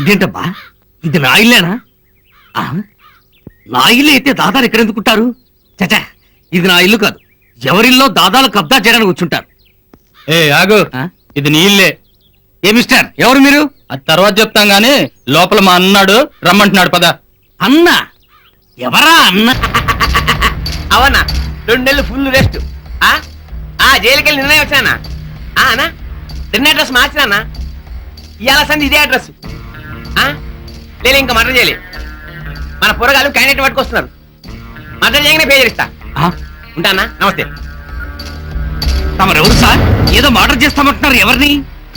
ఇదేంటబ్బా, ఇది నా ఇల్లేనా? ఆ, నా ఇల్లు అయితే దాదాలు ఎక్కడ ఎందుకుంటారు? చచా, ఇది నా ఇల్లు కాదు. ఎవరిల్లో దాదాలు కబ్జా చేయడానికి కూర్చుంటారు. ఏ ఆగు, ఆ? ఇది నీ ఇల్లే. ఏ మిస్టర్, ఎవరు మీరు? అది తర్వాత చెప్తాం గానీ లోపల మా అన్నాడు రమ్మంటున్నాడు, పద. అన్న? ఎవరా అన్న? అవన్నా 2 నెలలు ఫుల్ రెస్ట్. జైలుకి వెళ్ళి నిన్నే వచ్చానా? అన్నా నిన్న అడ్రస్ మార్చినా? ఇవాళ సంది ఇదే అడ్రస్. లేదు ఇంకా మర్డర్ చేయలే. మన పొరగాలు క్యాండిడేట్ పట్టుకొస్తున్నారు. మర్డర్ చేయగానే పే చేస్తా. ఆ, ఉంటానా? నమస్తే. తమరెవరు సార్? ఏదో మర్డర్ చేస్తామంటున్నారు, ఎవరిని?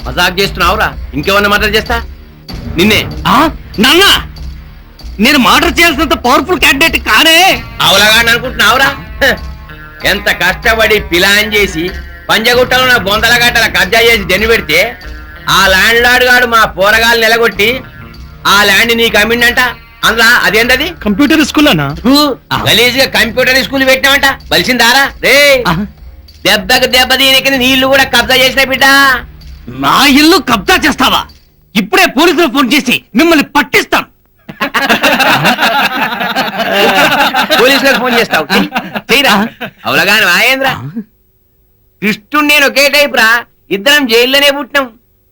మజాక్ చేస్తున్నావురా? ఇంకేమన్నా మర్డర్ చేస్తా? నిన్నే. ఆ, నాన్న, నేను మర్డర్ చేయాల్సినంత పవర్ఫుల్ క్యాండిడేట్ కానే. అవలగా అనుకుంటున్నావురా? ఎంత కష్టపడి ప్లాన్ చేసి పంజగుట్టలో నా బొందల గట్టల కబ్జా చేసి దెన్ను పెడితే ఆ ల్యాండ్ లార్డ్ గాడు మా పోరగాలు నిలగొట్టి ఆ ల్యాండ్ నీకు అమ్మిండంట. అందులో అదేంటది? కంప్యూటర్ స్కూల్ అన్నా? గలీజ్ గా కంప్యూటర్ స్కూల్ పెట్టినామంట. బలిసిందారా రే? దెబ్బకి దెబ్బ దీనికి నీళ్లు కూడా కబ్జా చేసిన బిడ్డ. నా ఇల్లు కబ్జా చేస్తావా? ఇప్పుడే పోలీసులు ఫోన్ చేసి మిమ్మల్ని పట్టిస్తాను. పోలీసులకు ఫోన్ చేస్తావు? చేయరా? అవలగాని వాయేంద్ర కృష్ణుడు నేను ఒకే టైప్ రా. ఇద్దరం జైల్లోనే పుట్టినాం.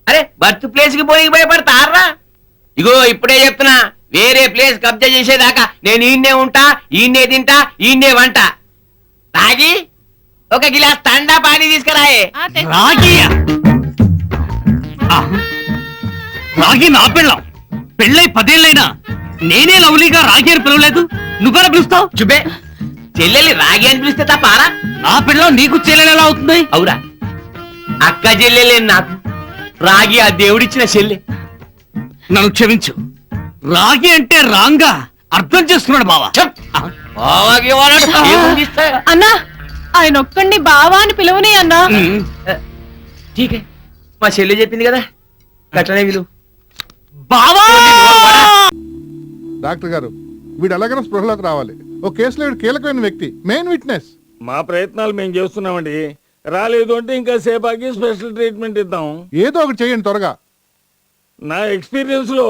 అరే బర్త్ ప్లేస్ కి పోయి భయపడతారా? ఇగో ఇప్పుడే చెప్తున్నా, వేరే ప్లేస్ కబ్జా చేసేదాకా నేను ఈయన్నే ఉంటా, ఈయన్నే తింటా, ఈయన్నే వంట. తాగి ఒక గిలాస్ తండా పానీ తీసుకురాయే. రాగియా? ఆ, రాగి నా పెళ్ళం. పెళ్ళై 10 ఏళ్ళైనా నేనే లవ్లీగా రాగి అని పిలవలేదు. నువ్వెలా పిలుస్తావు? చుబే, చెల్లెల్ని రాగి అని పిలిస్తే తప్పారా? నా పెళ్ళం నీకు చెల్లెలు ఎలా అవుతుంది? అవురా? అక్క చెల్లెలే నాకు. రాగి ఆ దేవుడిచ్చిన చెల్లె. నన్ను క్షమించు. రాగి అంటే రాంగా అర్థం చేసుకున్నాడు బావా. అన్నా, ఆయన ఒక్కడిని బావా అని పిలువని అన్నా. ఠీకే, మా చెల్లి చెప్పింది కదా, గట్లనే విలువ. బావా! డాక్టర్ గారు, వీడు ఎలాగైనా స్పృహలోకి రావాలి. ఓ కేసులో వీడు కీలకమైన వ్యక్తి, మెయిన్ విట్నెస్. మా ప్రయత్నాలు మేము చేస్తున్నామండి. రాలేదు అంటే ఇంకా సేపాకి స్పెషల్ ట్రీట్మెంట్ ఇద్దాం. ఏదో ఒకటి చేయండి త్వరగా. నా ఎక్స్పీరియన్స్ లో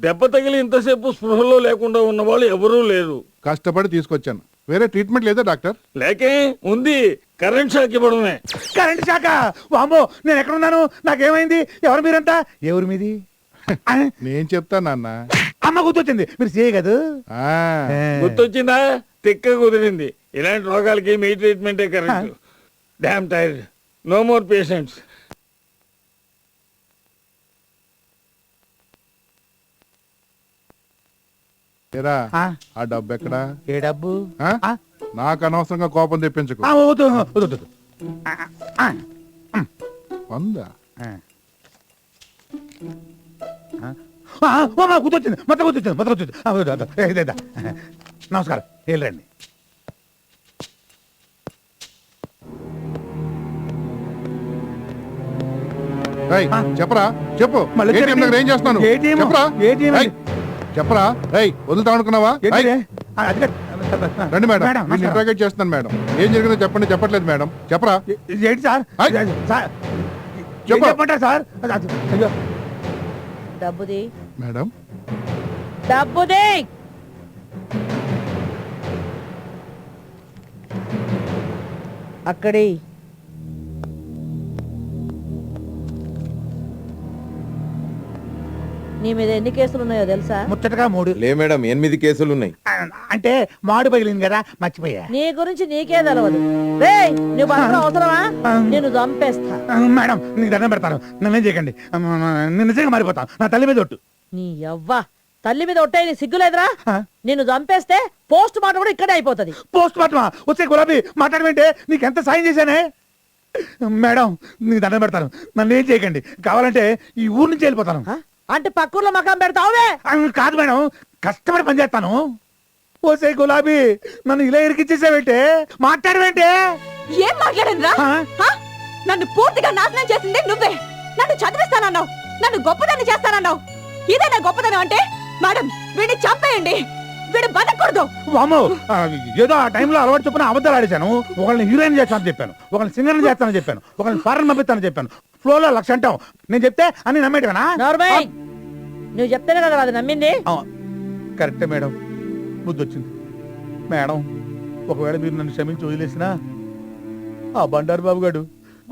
దెబ్బ తగిలి ఇంతసేపు స్పృహలో లేకుండా ఉన్న వాళ్ళు ఎవరూ లేరు. కష్టపడి తీసుకొచ్చాను. వేరే ట్రీట్మెంట్ లేదా డాక్టర్? లేకే ఉంది, కరెంట్ షాక్ ఇవ్వడమే. కరెంట్ శాఖ? వామ్మో, నేను ఎక్కడున్నాను? నాకేమైంది? ఎవరు మీరంతా? ఎవరు మీది? నేను చెప్తా నాన్న. అమ్మ గుర్తొచ్చింది, మీరు చేయగదు. గుర్తొచ్చిందా? తిక్క కుదిరింది. ఇలాంటి రోగాలకి మీ ట్రీట్మెంటే correct. Damn tired, no more patients. ఆ డబ్బు ఎక్కడా? ఏ డబ్బు? నాకు అనవసరంగా కోపం తెప్పించకు. వద్దు, వద్దు, వద్దు. 100. గుర్తొచ్చింది, మొత్తం గుర్తొచ్చింది. నమస్కారం, వెళ్ళండి. చెప్పరా, చెప్పు. ATM దగ్గర ఏం చేస్తున్నాను? చెప్పరా, చెప్పరా. వదులుతా అనుకున్నావా? రండి మేడం, ఇంట్రాగేట్ చేస్తున్నాను మేడం. ఏం జరిగిందో చెప్పండి. చెప్పట్లేదు మేడం, చెప్పరా. ఏంటి సార్? చెప్పమంటారు సార్? అయ్యో, డబ్బుది మేడం. డబ్బుది. అక్కడి నీ మీద ఎన్ని కేసులు ఉన్నాయో తెలుసా? ముచ్చటగా 3. లే మేడం, 8 కేసులు ఉన్నాయి. అంటే మాడు పగిలింది కదా, మర్చిపోయా. నీ గురించి నీకే తెలవదు. రేయ్, నువ్వు మాత్రం అవసరమా? నేను చంపేస్తా. మేడం, నీకు దండం పెడతాను, నన్నేం చేయకండి. నేను నిజంగా మారిపోతాను. నా తల్లి మీద ఒట్టు. నీ యవ్వా, తల్లి మీద ఒట్టే నీ సిగ్గులేదురా? నిన్ను చంపేస్తే పోస్ట్ మార్టం కూడా ఇక్కడే అయిపోతుంది. పోస్ట్ మార్టమా? వచ్చే గులాబీ మాట్లాడమంటే నీకు ఎంత సాయం చేశానే. మేడం, నీకు దండం పెడతాను, నన్ను ఏం చేయకండి. కావాలంటే ఈ ఊరు నుంచి వెళ్ళిపోతాను. అంటే పక్కూర్లో మకాం పెడతావువే? కాదు మేడం, కష్టపడి పనిచేస్తాను. ఓసే గులాబీ, నన్ను ఇలా ఇరికిచ్చేసావేంటే? మాట్లాడవేంటే? ఏం మాట్లాడిందిరా? నన్ను పూర్తిగా నాశనం చేసింది నువ్వే. నన్ను చదివిస్తానన్నావు, నన్ను గొప్పదాన్ని చేస్తానన్నావు. ఇదేనా గొప్పదనం అంటే? మేడం, వీడిని చంపేయండి, వీడు బతకూడదు. వామ్మో, ఏదో ఆ టైంలో అలవాటు చొప్పున అబద్ధాలు ఆడేశాను. ఒకళ్ళని హీరోయిన్ చేస్తానని చెప్పాను, ఒకళ్ళని సింగర్ చేస్తానని చెప్పాను, ఒకళ్ళని ఫారెన్ పంపిస్తానని చెప్పాను. ఫ్లోలో 1,00,000 అంటావు. నేను చెప్తే అన్ని నమ్మేటవేనా? నువ్వు చెప్తేనే కదా అది నమ్మింది. కరెక్టే మేడం, బుద్ధి వచ్చింది. మేడం, ఒకవేళ మీరు నన్ను క్షమించి వదిలేసినా ఆ బండారు బాబు గారు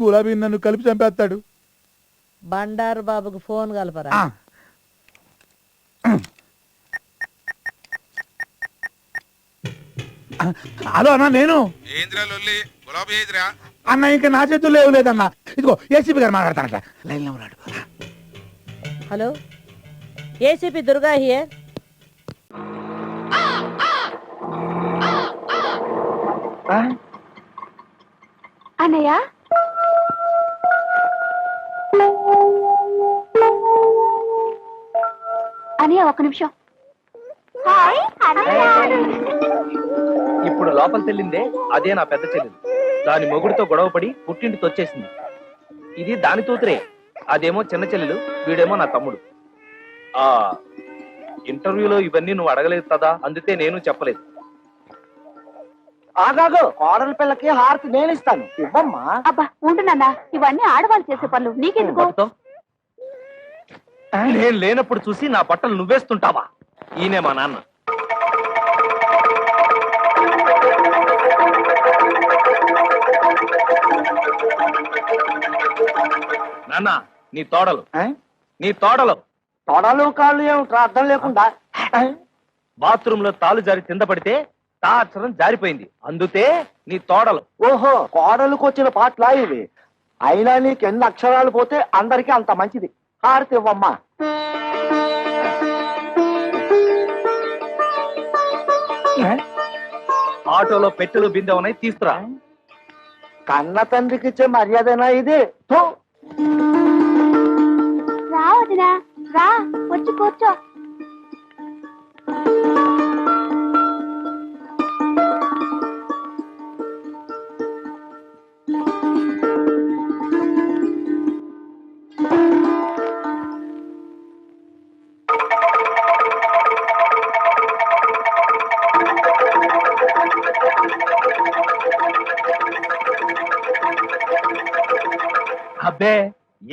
గులాబీ నన్ను కలిపి చంపేస్తాడు. బండారు బాబుకు ఫోన్ కలపరా. హలో అన్న, నేను అన్న ఇంకా నా చేతుల్లో ఏం లేదన్నా. ఇదిగో ఏసీపీ గారు మాట్లాడతానట. లైన్లో ఉన్నాడు. Hello, ACP Durga here. అన్నయ్య, అన్నయ్య ఒక్క నిమిషం. ఇప్పుడు లోపల తెల్లిందే అదే నా పెద్ద చెల్లెలు. దాని మొగుడితో గొడవపడి పుట్టింటికి వచ్చేసింది. ఇది దాని తూతురే, అదేమో చిన్న చెల్లెలు, వీడేమో నా తమ్ముడు. ఆ ఇంటర్వ్యూలో ఇవన్నీ నువ్వు అడగలేదు కదా, అందుకే నేను చెప్పలేదు. ఆగాగు, కోడల పిల్లకి హారతి నేను ఇస్తాను, ఇవ్వమ్మా. అబ్బా ఉంటున్నా, ఇవన్నీ ఆడవాళ్ళు చేసే పనులు నీకెందుకు? పట్టుతో. నేను లేనప్పుడు చూసి నా బట్టలు నువ్వేస్తుంటావా? ఈయనే మా నాన్న. నాన్న, నీ తోడలు నీ తోడలు తొడలు కాళ్ళు ఏమిట్రా అర్థం లేకుండా? బాత్రూమ్ లో తాలు జారి కింద పడితే తా అక్షరం జారిపోయింది, అందుతే నీ తోడలు. ఓహో, కోడలకు వచ్చిన పాటలా ఇవి? అయినా నీకు ఎన్ని అక్షరాలు పోతే అందరికీ అంత మంచిది. హారతి ఇవ్వమ్మా. ఆటోలో పెట్టెలు బిందె ఉన్నాయి, తీసుకురా. కన్న తండ్రికి ఇచ్చే మర్యాదనా ఇది? థూ. రా వదినా, రా వచ్చి కూర్చో. అబ్బే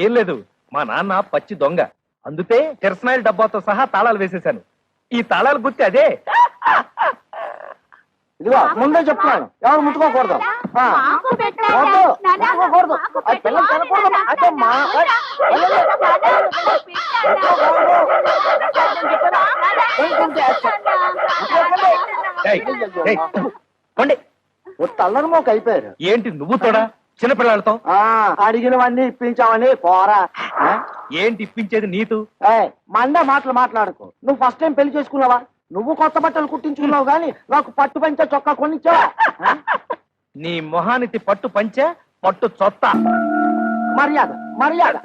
ఏం లేదు, మా నాన్న పచ్చి దొంగ, అందుతే కిరసనాయిల డబ్బాతో సహా తాళాలు వేసేశాను. ఈ తాళాలు గుర్తి అదే. ఇదిగో ముందే చెప్తున్నాను, ఎవరు ముట్టుకోకూడదు. వద్దు, ముట్టుకోకూడదు. అది పిల్లలు తినకూడదు. అదమ్మా. ఏయ్, ఏయ్, పోండి. తల్లరి మోక అయిపోయారు. ఏంటి నువ్వు తోడా చిన్నపిల్లలతో? అడిగినవన్నీ ఇప్పించావని పోరా. ఏంటి ఇప్పించేది నీతు? మండే మాటలు మాట్లాడుకో. నువ్వు ఫస్ట్ టైం పెళ్లి చేసుకున్నావా? నువ్వు కొత్త బట్టలు కుట్టించుకున్నావు గాని నాకు పట్టు పంచ చొక్కా కొనిచ్చావా? నీ మొహానికి పట్టు పంచె, పట్టు చొత్త. మర్యాద మర్యాద.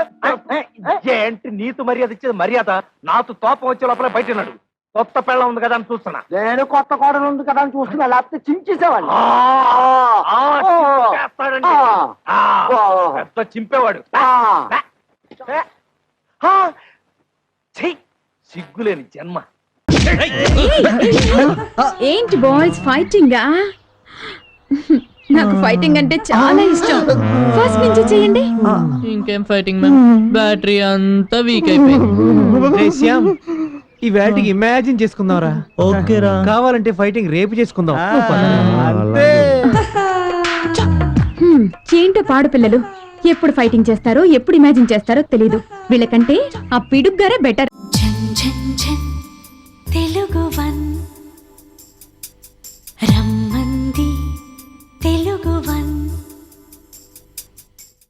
ఏంటి నీతు మర్యాద ఇచ్చేది? మర్యాద నాతో తోపం వచ్చే లోపల బయటన్నాడు. కొత్త పెళ్ళ ఉంది కదా అని చూస్తున్నా. నేను కొత్త కోడలు ఉంది కదా అని చూస్తున్నా, లేకపోతే చించేసేవాళ్ళు. చింపేవాడు. సిగ్గులేని జన్మ. ఏంటి బాయ్స్ ఫైటింగా? నాకు ఫైటింగ్ అంటే చాలా ఇష్టం. ఫస్ట్ నుంచి చేయండి. ఇంకేం ఫైటింగ్ మ్యామ్, బ్యాటరీ అంతా వీక్ అయిపోయింది. ఈ వేటికి ఇమాజిన్ చేసుకుందాంరా. ఓకేరా, కావాలంటే ఫైటింగ్ రేపు చేసుకుందాం. ఏంటో పాడు పిల్లలు, ఎప్పుడు ఫైటింగ్ చేస్తారో ఎప్పుడు ఇమాజిన్ చేస్తారో తెలీదు. వీళ్ళకంటే ఆ పిడుగ్గారే బెటర్. తెలుగు వన్ రమ్మంది తెలుగు వన్.